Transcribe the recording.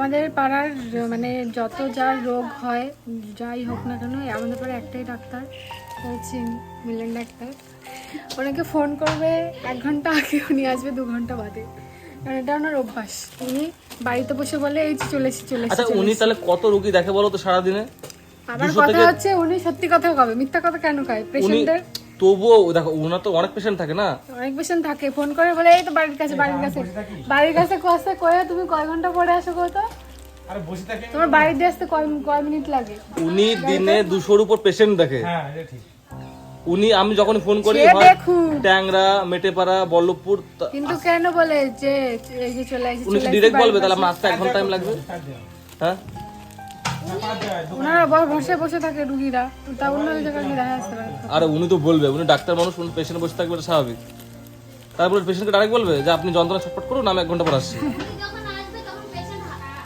আমাদের পাড়ার মানে যত যার রোগ হয় যাই হোক না কেন আমাদের পাড়ায় একটাই ডাক্তার হচ্ছে মিলন ডাক্তার। ওনাকে ফোন করবে 1 ঘন্টা আগে, উনি আসবে 2 ঘন্টা বাদে, কারণ এটা ওনার অভ্যাস। উনি বাড়িতে বসে বলে এই চলেছি। আচ্ছা উনি তাহলে কত রোগী দেখে বলো তো সারাদিনে? আমার কথা হচ্ছে উনি সত্যি কথা কবে, মিথ্যা কথা কেন কয় পেশেন্টদের? তবুও দেখো ওনার তো অনেক পেশেন্ট থাকে না, অনেক পেশেন্ট থাকে, ফোন করে বলে এই তো বাড়ির কাছে কষ্ট কয়ে তুমি কয় ঘন্টা পরে আসো কত, আরে বসে থাকে তোমার বাড়িতে আসতে কয় মিনিট লাগে? উনি দিনে 200-র উপর পেশেন্ট দেখে। হ্যাঁ এটা ঠিক। উনি আমি যখন ফোন করি ট্যাংরা, মেটেপাড়া, বল্লভপুর, কিন্তু কেন বলে যে এই যে চলে আসি, উনি ডিরেক্ট বলবে তাহলে আমার আসতে 1 ঘন্টা টাইম লাগবে। হ্যাঁ ওনারা বসে বসে থাকে রুগীরা, তা অন্য জায়গায় গিয়ে দেখা আসতে পারে। আরে উনি তো বলবে, উনি ডাক্তার মানুষ, উনি পেশেন্ট বসে থাকবে, এটা স্বাভাবিক। তারপরে পেশেন্টকে ডাইরেক্ট বলবে যে আপনি যন্ত্রণা ছটফট করুন, আমি 1 ঘন্টা পর আসছি।